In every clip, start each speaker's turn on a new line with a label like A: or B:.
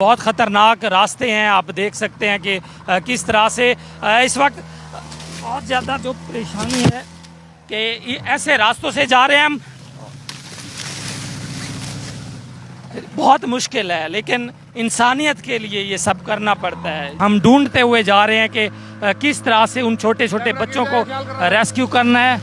A: बहुत ख़तरनाक रास्ते हैं, आप देख सकते हैं कि किस तरह से इस वक्त बहुत ज़्यादा जो परेशानी है कि ऐसे रास्तों से जा रहे हैं हम, बहुत मुश्किल है, लेकिन इंसानियत के लिए ये सब करना पड़ता है। हम ढूंढते हुए जा रहे हैं कि किस तरह से उन छोटे छोटे बच्चों को रेस्क्यू करना है।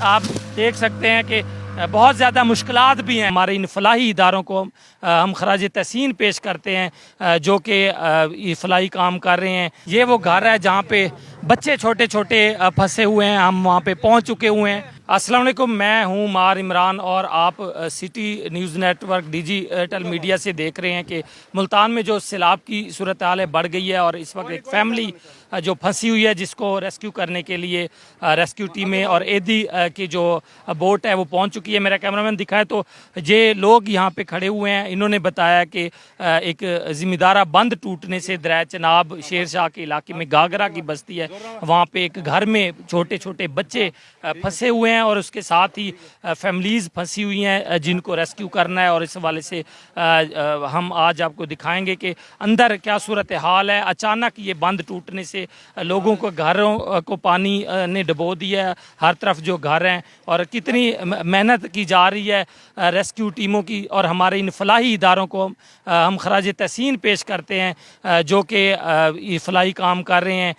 A: आप देख सकते हैं कि बहुत ज़्यादा मुश्किलात भी हैं। हमारे इन फलाही इदारों को हम खराज तहसीन पेश करते हैं जो कि फलाही काम कर रहे हैं। ये वो घर है जहाँ पे बच्चे छोटे छोटे फंसे हुए हैं, हम वहाँ पे पहुँच चुके हुए हैं। अस्सलाम वालेकुम, मैं हूँ मार इमरान और आप city news network digital media से देख रहे हैं कि मुल्तान में जो सैलाब की सूरत हाल है बढ़ गई है और इस वक्त एक फैमिली जो फंसी हुई है जिसको रेस्क्यू करने के लिए रेस्क्यू टीमें और एदी की जो बोट है वो पहुंच चुकी है। मेरा कैमरामैन दिखाए तो ये लोग यहाँ पे खड़े हुए हैं। इन्होंने बताया कि एक ज़िम्मेदारा बंद टूटने से दरिया चनाब शेर शाह के इलाके में गागरा की बस्ती है, वहाँ पे एक घर में छोटे छोटे बच्चे फंसे हुए हैं और उसके साथ ही फैमिलीज़ फंसी हुई हैं जिनको रेस्क्यू करना है। और इस हवाले से हम आज आपको दिखाएंगे कि अंदर क्या सूरत हाल है। अचानक ये बंद टूटने से लोगों को घरों को पानी ने डुबो दिया है, हर तरफ जो घर हैं, और कितनी मेहनत की जा रही है रेस्क्यू टीमों की। और हमारे इन फलाही इदारों को हम खराज तहसीन पेश करते हैं जो कि फलाही काम कर रहे हैं।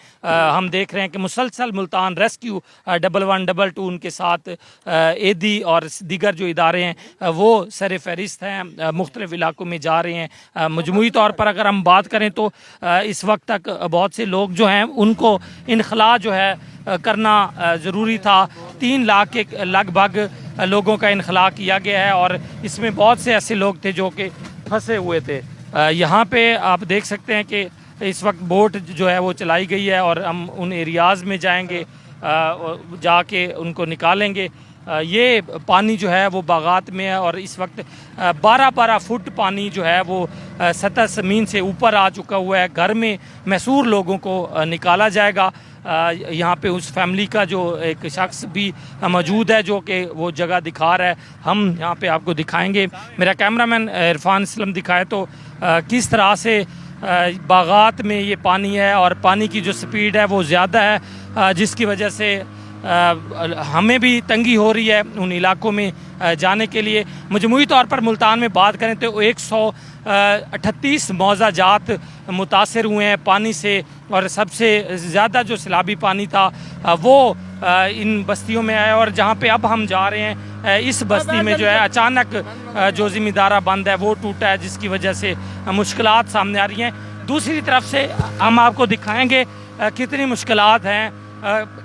A: हम देख रहे हैं कि मुसलसल मुल्तान रेस्क्यू 112 उनके साथ एदी और दीगर जो इदारे हैं वो सर फहरिस्त हैं, मुख्तलिफ इलाकों में जा रहे हैं। मजमूई तौर पर अगर हम बात करें तो इस वक्त तक बहुत से लोग जो हैं उनको इनखला जो है करना ज़रूरी था। 3 लाख के लगभग लोगों का इनखला किया गया है और इसमें बहुत से ऐसे लोग थे जो कि फंसे हुए थे। यहाँ पे आप देख सकते हैं कि इस वक्त बोट जो है वो चलाई गई है और हम उन एरियाज़ में जाएंगे, जाके उनको निकालेंगे। ये पानी जो है वो बागात में है और इस वक्त 12-12 फुट पानी जो है वो सतह ज़मीन से ऊपर आ चुका हुआ है। घर में मैसूर लोगों को निकाला जाएगा। यहाँ पे उस फैमिली का जो एक शख्स भी मौजूद है जो कि वो जगह दिखा रहा है, हम यहाँ पे आपको दिखाएंगे। मेरा कैमरामैन इरफान इस्लाम दिखाए तो किस तरह से बागात में ये पानी है और पानी की जो स्पीड है वो ज़्यादा है, जिसकी वजह से हमें भी तंगी हो रही है उन इलाकों में जाने के लिए। मजमूई तौर पर मुल्तान में बात करें तो 138 मौज़ा जात मुतासर हुए हैं पानी से और सबसे ज़्यादा जो सैलाबी पानी था वो इन बस्तियों में आया। और जहाँ पे अब हम जा रहे हैं इस बस्ती में जो है अचानक जो ज़िम्मेदारा बंद है वो टूटा है, जिसकी वजह से मुश्किलात सामने आ रही हैं। दूसरी तरफ से हम आपको दिखाएंगे कितनी मुश्किलात हैं,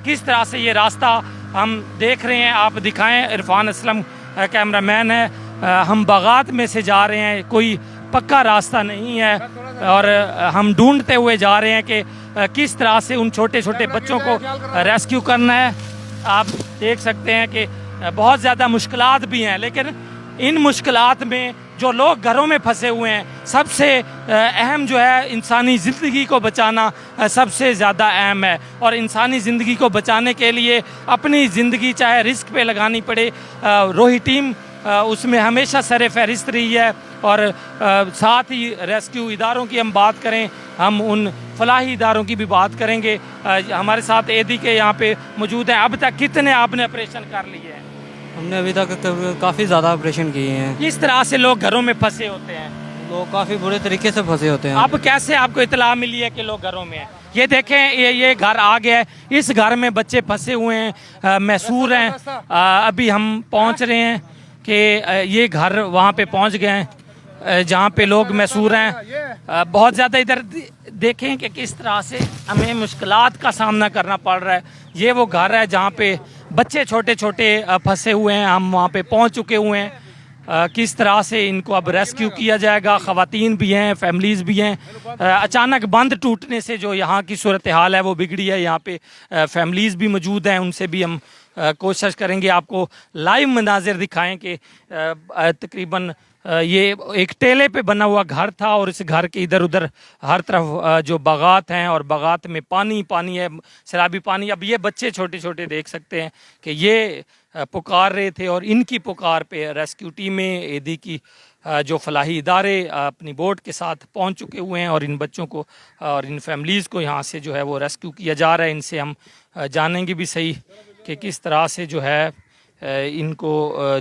A: किस तरह से ये रास्ता हम देख रहे हैं। आप दिखाएं, इरफान असलम कैमरामैन है। हम बागात में से जा रहे हैं, कोई पक्का रास्ता नहीं है और हम ढूंढते हुए जा रहे हैं कि किस तरह से उन छोटे छोटे बच्चों को रेस्क्यू करना है। आप देख सकते हैं कि बहुत ज़्यादा मुश्किलात भी हैं, लेकिन इन मुश्किलात में जो लोग घरों में फंसे हुए हैं, सबसे अहम जो है इंसानी ज़िंदगी को बचाना सबसे ज़्यादा अहम है। और इंसानी ज़िंदगी को बचाने के लिए अपनी ज़िंदगी चाहे रिस्क पे लगानी पड़े, रोही टीम उसमें हमेशा सर फहरिस्त रही है। और साथ ही रेस्क्यू इदारों की हम बात करें, हम उन फलाही इदारों की भी बात करेंगे। हमारे साथ एदी के यहाँ पे मौजूद हैं। अब तक कितने आपने ऑपरेशन कर लिए हैं?
B: हमने अभी तक काफ़ी ज़्यादा ऑपरेशन किए हैं।
A: किस तरह से लोग घरों में फंसे होते हैं?
B: लोग काफ़ी बुरे तरीके से फंसे होते हैं।
A: अब कैसे आपको इतला मिली है कि लोग घरों में हैं? ये देखें, ये घर आ गया है, इस घर में बच्चे फंसे हुए हैं, मैसूर हैं। अभी हम पहुंच रहे हैं कि ये घर वहाँ पे पहुंच गए हैं जहाँ पे लोग मैसूर हैं। बहुत ज़्यादा इधर देखें कि किस तरह से हमें मुश्किलात का सामना करना पड़ रहा है। ये वो घर है जहाँ पे बच्चे छोटे छोटे फंसे हुए हैं, हम वहाँ पे पहुँच चुके हुए हैं। किस तरह से इनको अब रेस्क्यू किया जाएगा, ख़वातीन भी हैं, फैमिलीज़ भी हैं। अचानक बंद टूटने से जो यहाँ की सूरत हाल है वो बिगड़ी है। यहाँ पे फैमिलीज़ भी मौजूद हैं, उनसे भी हम कोशिश करेंगे आपको लाइव मनाजिर दिखाएं कि तकरीबन ये एक टेले पे बना हुआ घर था और इस घर के इधर उधर हर तरफ जो बागात हैं और बागात में पानी पानी है, सैलाबी पानी। अब ये बच्चे छोटे छोटे देख सकते हैं कि ये पुकार रहे थे और इनकी पुकार पे रेस्क्यू टीमें एदी की जो फलाही इदारे अपनी बोट के साथ पहुंच चुके हुए हैं और इन बच्चों को और इन फैमिलीज़ को यहाँ से जो है वो रेस्क्यू किया जा रहा है। इनसे हम जानेंगे भी सही कि किस तरह से जो है इनको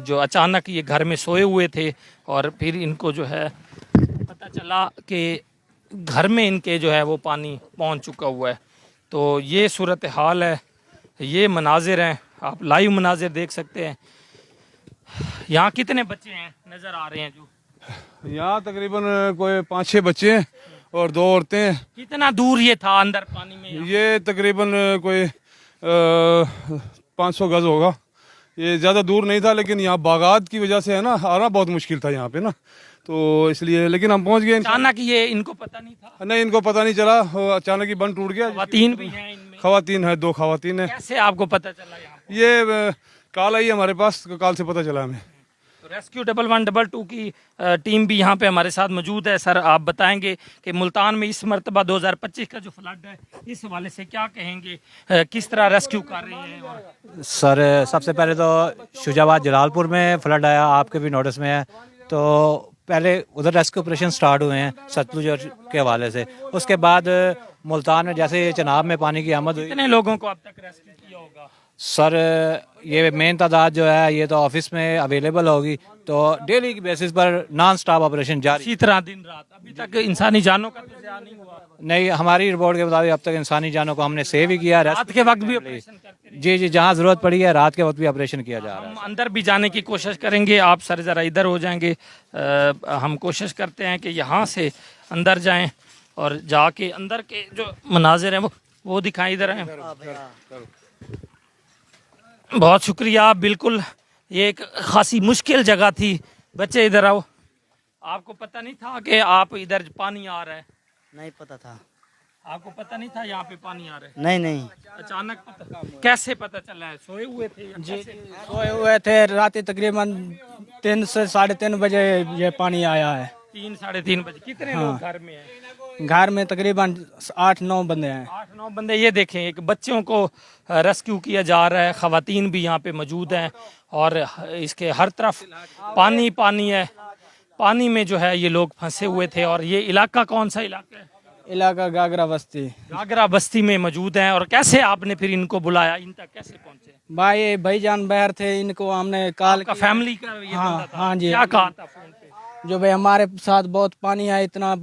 A: जो अचानक ये घर में सोए हुए थे और फिर इनको जो है पता चला कि घर में इनके जो है वो पानी पहुंच चुका हुआ है। तो ये सूरत हाल है, ये मनाजिर हैं, आप लाइव मनाजिर देख सकते हैं। यहाँ कितने बच्चे हैं नज़र आ रहे हैं? जो
C: यहाँ तकरीबन कोई 5-6 बच्चे हैं और 2 औरतें हैं।
A: कितना दूर ये था अंदर पानी में?
C: ये तकरीबन कोई 500 गज होगा। ये ज़्यादा दूर नहीं था, लेकिन यहाँ बागात की वजह से है ना, आना बहुत मुश्किल था यहाँ पे ना, तो इसलिए, लेकिन हम पहुँच गए।
A: अचानक ये इनको पता नहीं था?
C: नहीं, इनको पता नहीं चला, अचानक ही बंद टूट गया।
A: खवातीन भी हैं इनमें?
C: खवातीन है, 2 खवातीन है।
A: कैसे आपको पता चला? यहाँ
C: ये कॉल आई हमारे पास, कॉल से पता चला हमें।
A: तो रेस्क्यू 1112 की टीम भी यहाँ पे हमारे साथ मौजूद है। सर, आप बताएंगे कि मुल्तान में इस मरतबा 2025 का जो फ्लड है, इस हवाले से क्या कहेंगे? किस तरह रेस्क्यू कर रहे हैं? और
D: सर, सबसे पहले तो शुजाबाद जलालपुर में फ्लड आया, आपके भी नोटिस में है, तो पहले उधर रेस्क्यू ऑपरेशन स्टार्ट हुए हैं सतलुज के हवाले से। उसके बाद मुल्तान में जैसे चनाब में पानी की आमद हुई।
A: कितने लोगों को अब तक रेस्क्यू किया होगा?
D: सर, ये मेन तादाद जो है ये तो ऑफिस में अवेलेबल होगी, तो डेली की बेसिस पर नॉन स्टॉप ऑपरेशन जारी।
A: इसी तरह दिन रात? अभी तक इंसानी जानों का तो ज़्यादा नहीं हुआ?
D: नहीं, हमारी रिपोर्ट के मुताबिक अब तक इंसानी जानों को हमने सेव ही किया।
A: रात के वक्त भी ऑपरेशन करते रहे?
D: जी, जहाँ जरूरत पड़ी है रात के वक्त भी ऑपरेशन किया जा रहा है।
A: हम अंदर भी जाने की कोशिश करेंगे। आप सर ज़रा इधर हो जाएंगे। हम कोशिश करते हैं कि यहाँ से अंदर जाएं और जाके अंदर के जो मनाजिर हैं वो दिखाएं। इधर आए। बहुत शुक्रिया। बिल्कुल, ये एक खासी मुश्किल जगह थी। बच्चे इधर आओ। आपको पता नहीं था कि आप इधर पानी आ रहा है?
E: नहीं पता था।
A: आपको पता नहीं था यहाँ पे पानी आ रहा है?
E: नहीं नहीं,
A: अचानक पता? कैसे पता चला है? सोए हुए थे? जी,
B: सोए हुए थे। रात तकरीबन 3 से 3:30 बजे ये पानी आया है।
A: 3-3:30 बजे। कितने लोग घर में हैं?
B: घर में तकरीबन 8-9 बंदे हैं।
A: 8-9 बंदे। ये देखें, एक बच्चों को रेस्क्यू किया जा रहा है। खवातीन भी यहाँ पे मौजूद हैं और इसके हर तरफ पानी पानी है। पानी में जो है ये लोग फंसे हुए थे। और ये इलाका कौन सा इलाका है?
B: इलाका गागरा बस्ती।
A: गागरा बस्ती में मौजूद हैं। और कैसे आपने फिर इनको बुलाया? इन तक कैसे पहुंचे?
B: भाईजान बाहर थे, इनको हमने कॉल
A: का फैमिली का ये
B: हाँ,
A: बंदा था?
B: हाँ जी।
A: क्या कहा था फोन पे?
B: जो भाई हमारे साथ बहुत पानी है, इतना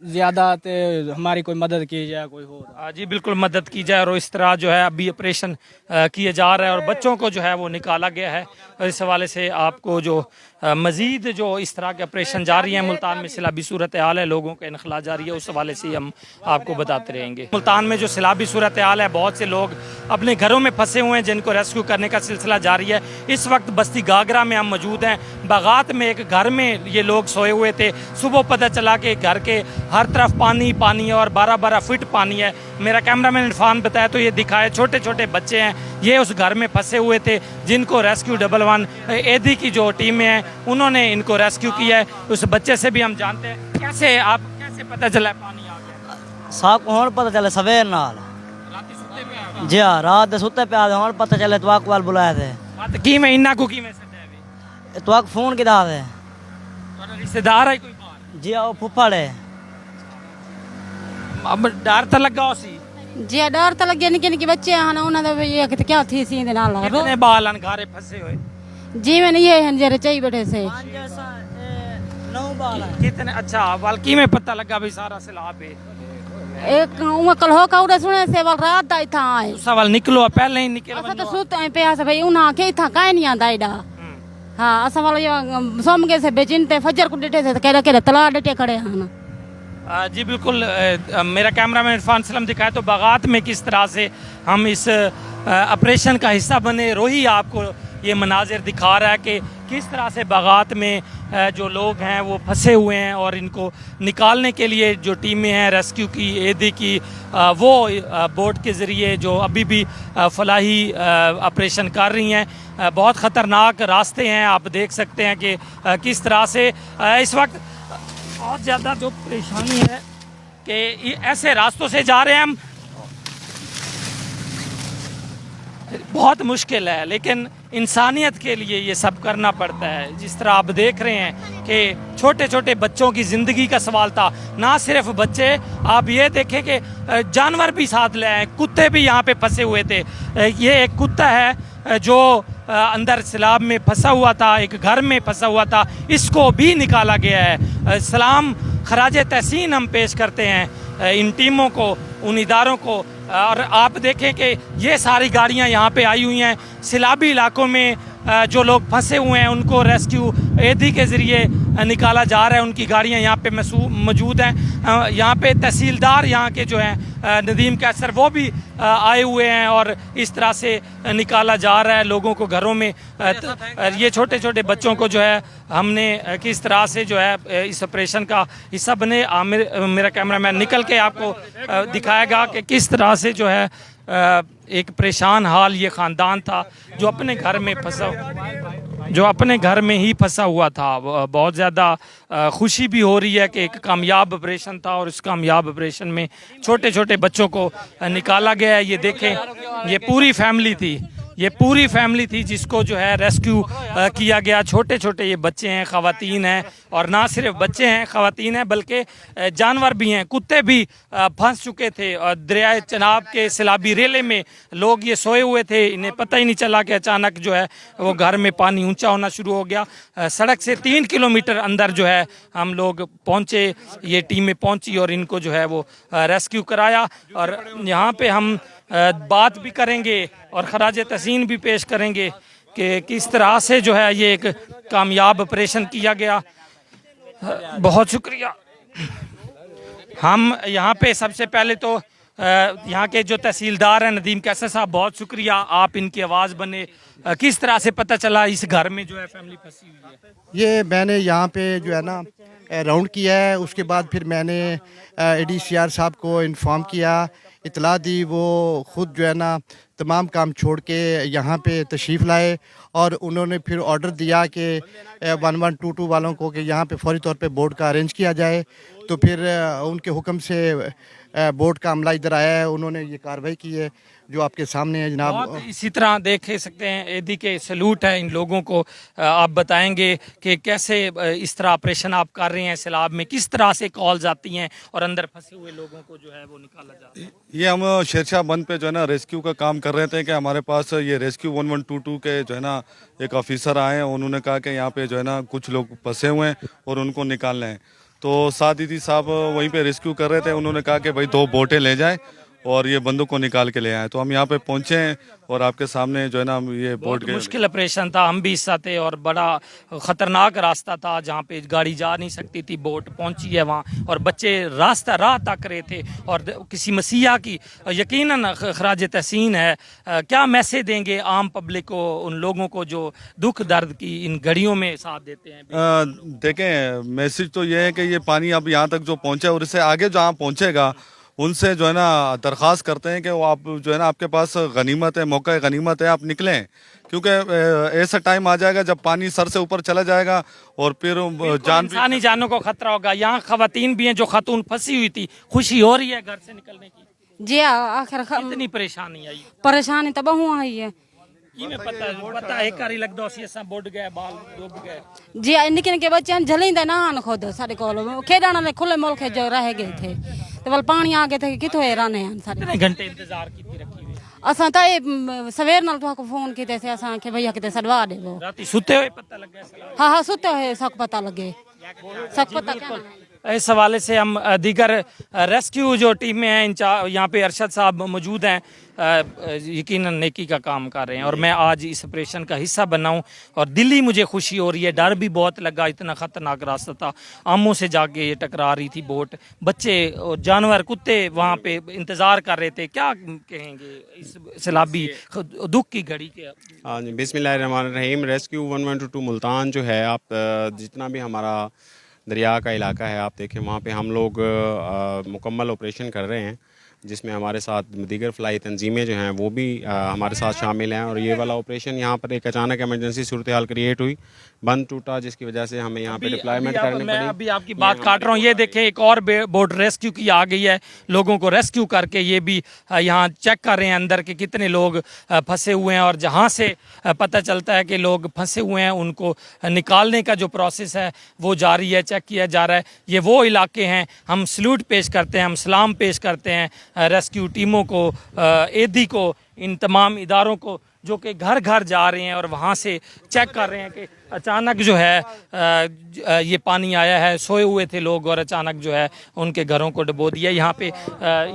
B: ज्यादा, ते हमारी कोई मदद की जाए, कोई हो।
A: जी बिल्कुल, मदद की जाए। और इस तरह जो है अभी ऑपरेशन किया जा रहा है और बच्चों को जो है वो निकाला गया है। और इस हवाले से आपको जो मज़ीद जो इस तरह के ऑपरेशन जारी हैं मुल्तान में, सैलाबी सूरत हाल है, लोगों का इनखला जारी है, उस हवाले से हम आपको बताते रहेंगे। मुल्तान में जो सैलाबी सूरत हाल है, बहुत से लोग अपने घरों में फंसे हुए हैं जिनको रेस्क्यू करने का सिलसिला जारी है। इस वक्त बस्ती गागरा में हम मौजूद हैं। बागात में एक घर में ये लोग सोए हुए थे। सुबह पता चला कि घर के हर तरफ पानी पानी है और 12-12 फीट पानी है। मेरा कैमरामैन इरफान बताया तो ये दिखाए छोटे छोटे बच्चे हैं, ये उस घर में फंसे हुए थे जिनको रेस्क्यू 11 एडी की जो टीमें हैं उन्होंने इनको रेस्क्यू किया है। उस बच्चे से भी हम जानते हैं कैसे पता चला है पानी आ गया?
E: साहब को हुण पता चले सवेर नाल।
A: राती सुते पे आ गया?
E: जी हाँ, रात दे सुते पे हुण पता चले तो वाल बुलाए थे।
A: बात की मैं इन्ना को की में सदे अभी
E: तो फोन किदा थे?
A: और रिश्तेदार है कोई बाहर?
E: जी हाँ, वो फुफड़ है।
A: अब डर तो लगा उसी?
F: जी डर तो लगे। निके निके बच्चे हैं उन्होंने ये कि क्या थी सी दे नाल
A: कितने बाल घारे फंसे हुए?
F: जी मैंने ये हैं जरे चाहिए बैठे से
E: 9 बाल है।
A: कितने? अच्छा, वालकी में पता लगा भी सारा सैलाब है।
F: एक उमा कल हो काउडे सुने से वाल रात दा इथा आए।
A: सवाल निकलो पहले ही निकल
F: असा तो सुत पे आसे भाई उन्हा के इथा काहे नहीं आंदा इडा। हां, असा वाल ये सोम के से बेचिनते फजर को डिटे से केड़ा तला डिटे खड़े हन।
A: जी बिल्कुल, मेरा कैमरामैन इरफान सलम दिखाए तो बागात में किस तरह से हम इस ऑपरेशन का हिस्सा बने। रोही आपको ये मनाजिर दिखा रहा है कि किस तरह से बागात में जो लोग हैं वो फंसे हुए हैं और इनको निकालने के लिए जो टीमें हैं रेस्क्यू की, एडी की, वो बोट के ज़रिए जो अभी भी फलाही ऑपरेशन कर रही हैं। बहुत ख़तरनाक रास्ते हैं, आप देख सकते हैं कि किस तरह से इस वक्त बहुत ज़्यादा जो परेशानी है कि ऐसे रास्तों से जा रहे हैं हम। बहुत मुश्किल है, लेकिन इंसानियत के लिए ये सब करना पड़ता है। जिस तरह आप देख रहे हैं कि छोटे छोटे बच्चों की ज़िंदगी का सवाल था, ना सिर्फ बच्चे, आप ये देखें कि जानवर भी साथ ले आए, कुत्ते भी यहाँ पे फंसे हुए थे। ये एक कुत्ता है जो अंदर सैलाब में फंसा हुआ था, एक घर में फंसा हुआ था, इसको भी निकाला गया है। सलाम खराज तहसीन हम पेश करते हैं इन टीमों को, उन इदारों को। और आप देखें कि ये सारी गाड़ियां यहाँ पे आई हुई हैं। सैलाबी इलाकों में जो लोग फंसे हुए हैं उनको रेस्क्यू एडी के ज़रिए निकाला जा रहा है। उनकी गाड़ियां यहाँ पे मौजूद हैं। यहाँ पे तहसीलदार यहाँ के जो हैं नदीम कैसर, वो भी आए हुए हैं और इस तरह से निकाला जा रहा है लोगों को घरों में। ये छोटे छोटे बच्चों को जो है हमने किस तरह से जो है इस ऑपरेशन का हिस्सा बने। मेरा कैमरामैन निकल के आपको दिखाएगा कि किस तरह से जो है एक परेशान हाल ये ख़ानदान था जो अपने घर में ही फंसा हुआ था। बहुत ज़्यादा खुशी भी हो रही है कि एक कामयाब ऑपरेशन था और इस कामयाब ऑपरेशन में छोटे छोटे बच्चों को निकाला गया है। ये देखें, ये पूरी फैमिली थी जिसको जो है रेस्क्यू किया गया। छोटे छोटे ये बच्चे हैं, ख़वातीन हैं, और ना सिर्फ बच्चे हैं ख़वातीन हैं बल्कि जानवर भी हैं। कुत्ते भी फंस चुके थे और दरियाए चनाब के सैलाबी रेले में लोग ये सोए हुए थे, इन्हें पता ही नहीं चला कि अचानक जो है वो घर में पानी ऊंचा होना शुरू हो गया। सड़क से 3 किलोमीटर अंदर जो है हम लोग पहुँचे, ये टीमें पहुँची और इनको जो है वो रेस्क्यू कराया। और यहाँ पे हम बात भी करेंगे और खराज तहसीन भी पेश करेंगे कि किस तरह से जो है ये एक कामयाब ऑपरेशन किया गया। बहुत शुक्रिया। हम यहाँ पे सबसे पहले तो यहाँ के जो तहसीलदार हैं नदीम कैसर साहब, बहुत शुक्रिया, आप इनकी आवाज़ बने। किस तरह से पता चला इस घर में जो है फैमिली फंसी हुई है?
G: ये मैंने यहाँ पे जो है ना राउंड किया है, उसके बाद फिर मैंने ADCR साहब को इन्फॉर्म किया, इतला दी। वो ख़ुद जो है ना तमाम काम छोड़ के यहाँ पे तशरीफ़ लाए और उन्होंने फिर ऑर्डर दिया कि 1122 वालों को कि यहाँ पे फौरी तौर पे बोट का अरेंज किया जाए। तो फिर उनके हुक्म से बोट का अमला इधर आया है, उन्होंने ये कार्रवाई की है जो आपके सामने है जनाब।
A: इसी तरह देख सकते हैं एडी के सैल्यूट है इन लोगों को। आप बताएंगे कि कैसे इस तरह ऑपरेशन आप कर रहे हैं सैलाब में, किस तरह से कॉल्स आती हैं और अंदर फंसे हुए लोगों को जो है वो निकाला जाता है?
C: ये हम शेरशाह बंद पे जो है ना रेस्क्यू का काम कर रहे थे कि हमारे पास ये रेस्क्यू 1122 के जो है ना एक ऑफिसर आए, उन्होंने कहा कि यहाँ पे जो है ना कुछ लोग फंसे हुए हैं और उनको निकालना है। तो सादी साहब वहीं पे रेस्क्यू कर रहे थे, उन्होंने कहा कि भाई 2 बोटें ले जाएं और ये बंदूक को निकाल के ले आए। तो हम यहाँ पे पहुँचे हैं और आपके सामने जो है ना ये बोट
A: मुश्किल ऑपरेशन था, हम भी हिस्सा थे और बड़ा ख़तरनाक रास्ता था जहाँ पे गाड़ी जा नहीं सकती थी। बोट पहुँची है वहाँ और बच्चे राह तक रहे थे और किसी मसीहा की यकीनन खराज तहसीन है। क्या मैसेज देंगे आम पब्लिक को, उन लोगों को जो दुख दर्द की इन घड़ियों में साथ देते हैं?
C: देखें, मैसेज तो ये है कि ये पानी अब यहाँ तक जो पहुँचा है और इससे आगे जहाँ पहुँचेगा उनसे जो है ना दरख्वास्त करते हैं कि वो आप जो है ना आपके पास गनीमत है, मौका गनीमत है, आप निकलें, क्योंकि ऐसा टाइम आ जाएगा जब पानी सर से ऊपर चला जाएगा और फिर
A: इंसानी जानों को खतरा होगा। यहाँ खवातीन भी हैं जो खातून फंसी हुई थी, खुशी हो रही है घर से निकलने की?
F: जी आखिर
A: कितनी परेशानी आई?
F: परेशानी तो बहु आई है।
A: किमें पता एक कारी लगदा सी असां बुड गए, बाल डूब गए।
F: जी निक्के निक्के बच्चे झलींदे नहान खुद साढ़े कोल खेडण वाले खुले मुल्क जो रह गए थे तो वाल पानी आ गए थे कितों रहने हैं सारे।
A: कितने घंटे इंतजार की रखी हुई?
F: असां तो ये सवेर नाल तुहाको फोन कीते थे असां के भैया किते सडवा देवो।
A: राती सुते हुए पता लग गया?
F: हाँ सुते हुए सब पता लगे, सब पता क्या।
A: इस हवाले से हम दीगर रेस्क्यू जो टीमें हैं यहाँ पे अरशद साहब मौजूद हैं, यकीनन नेकी का काम कर रहे हैं और मैं आज इस ऑपरेशन का हिस्सा बना हूँ और दिल्ली मुझे खुशी हो रही है। डर भी बहुत लगा, इतना ख़तरनाक रास्ता था, आमों से जाके ये टकरा रही थी बोट, बच्चे और जानवर कुत्ते वहाँ पे इंतज़ार कर रहे थे। क्या कहेंगे इस सैलाबी दुख की घड़ी के?
H: हाँ जी, बिस्मिल्लाहिर्रहमानिर्रहीम। रेस्क्यू 1122 मुल्तान जो है, आप जितना भी हमारा दरिया का इलाका है आप देखें, वहाँ पे हम लोग मुकम्मल ऑपरेशन कर रहे हैं। जिसमें हमारे साथ दीगर फ़लाई तंजीमें जो हैं वो भी हमारे साथ शामिल हैं। और ये वाला ऑपरेशन यहाँ पर एक अचानक एमरजेंसी सूरत हाल क्रिएट हुई, बंद टूटा, जिसकी वजह से हमें यहाँ पे डिप्लॉयमेंट करनी
A: मैं
H: पड़ी।
A: अभी आपकी बात काट रहा हूँ, ये देखें एक और बोट रेस्क्यू की आ गई है। लोगों को रेस्क्यू करके ये भी यहाँ चेक कर रहे हैं अंदर के कितने लोग फंसे हुए हैं, और जहाँ से पता चलता है कि लोग फंसे हुए हैं उनको निकालने का जो प्रोसेस है वो जारी है, चेक किया जा रहा है। ये वो इलाके हैं, हम सल्यूट पेश करते हैं, हम सलाम पेश करते हैं रेस्क्यू टीमों को, एडी को, इन तमाम इदारों को जो कि घर घर जा रहे हैं और वहाँ से चेक कर रहे हैं कि अचानक जो है ये पानी आया है। सोए हुए थे लोग और अचानक जो है उनके घरों को डुबो दिया। यहाँ पे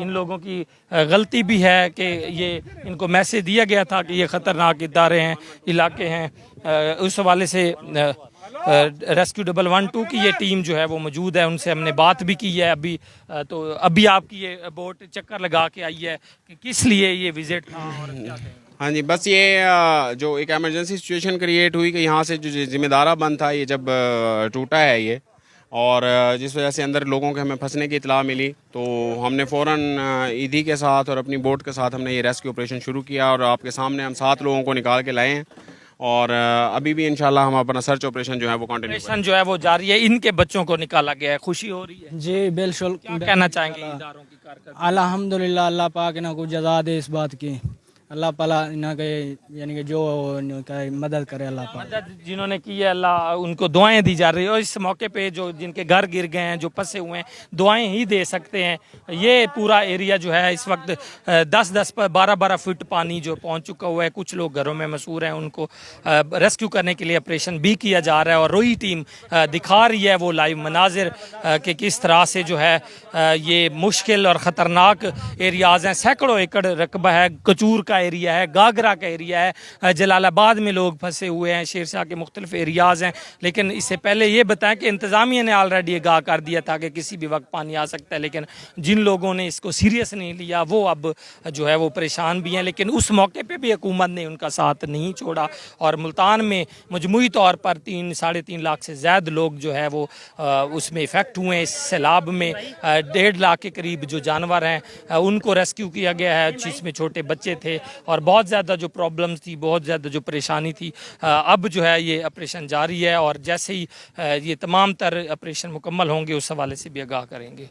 A: इन लोगों की गलती भी है कि ये इनको मैसेज दिया गया था कि ये ख़तरनाक इदारे हैं, इलाके हैं। उस हवाले से रेस्क्यू 112 की ये टीम जो है वो मौजूद है, उनसे हमने बात भी की है अभी। तो अभी आपकी ये बोट चक्कर लगा के आई है कि किस लिए ये विज़िट था और क्या कहेंगे?
H: हाँ जी, बस ये जो एक एमरजेंसी सिचुएशन क्रिएट हुई कि यहाँ से जो ज़िम्मेदारा बंद था ये जब टूटा है ये, और जिस वजह से अंदर लोगों के हमें फंसने की इतला मिली, तो हमने फ़ौरन ईदी के साथ और अपनी बोट के साथ हमने ये रेस्क्यू ऑपरेशन शुरू किया। और आपके सामने हम 7 लोगों को निकाल के लाए हैं, और अभी भी इंशाल्लाह हम अपना सर्च ऑपरेशन जो है वो कंटिन्यू
A: ऑपरेशन जो है वो जारी है। इनके बच्चों को निकाला गया है, खुशी हो रही है।
B: जी बिल्कुल।
A: क्या कहना चाहेंगे इदारों की कारकर्दगी?
B: अल्हम्दुलिल्लाह, अल्लाह पाक ना को जज़ा दे इस बात की। अल्लाह पाला इन्हें के यानी कि जो इनका मदद करे अल्लाह पाक।
A: मदद जिन्होंने की है अल्लाह उनको दुआएं दी जा रही है। और इस मौके पे जो जिनके घर गिर गए हैं, जो फंसे हुए हैं, दुआएं ही दे सकते हैं। ये पूरा एरिया जो है इस वक्त 10-10 पर 12-12 फुट पानी जो पहुंच चुका हुआ है। कुछ लोग घरों में मसूर हैं, उनको रेस्क्यू करने के लिए ऑपरेशन भी किया जा रहा है। और रोई टीम दिखा रही है वो लाइव मनाजिर कि किस तरह से जो है ये मुश्किल और ख़तरनाक एरियाज़ हैं। सैकड़ों एकड़ रकबा है, कचूर का एरिया है, गागरा का एरिया है, जलालाबाद में लोग फंसे हुए हैं, शेरशाह के मुख्तलिफ एरियाज़ हैं। लेकिन इससे पहले ये बताएं कि इंतज़ामिया ने ऑलरेडी आगाह कर दिया था कि किसी भी वक्त पानी आ सकता है, लेकिन जिन लोगों ने इसको सीरियस नहीं लिया वो अब जो है वो परेशान भी हैं। लेकिन उस मौके पर भी हुकूमत ने उनका साथ नहीं छोड़ा, और मुल्तान में मजमूई तौर पर 3-3.5 लाख से ज़्यादा लोग जो है वो उसमें इफ़ेक्ट हुए हैं। इस सैलाब में 1.5 लाख के करीब जो जानवर हैं उनको रेस्क्यू किया गया है, जिसमें छोटे बच्चे थे, और बहुत ज़्यादा जो प्रॉब्लम्स थी, बहुत ज़्यादा जो परेशानी थी। अब जो है ये ऑपरेशन जारी है, और जैसे ही ये तमाम तर ऑपरेशन मुकम्मल होंगे उस हवाले से भी आगाह करेंगे।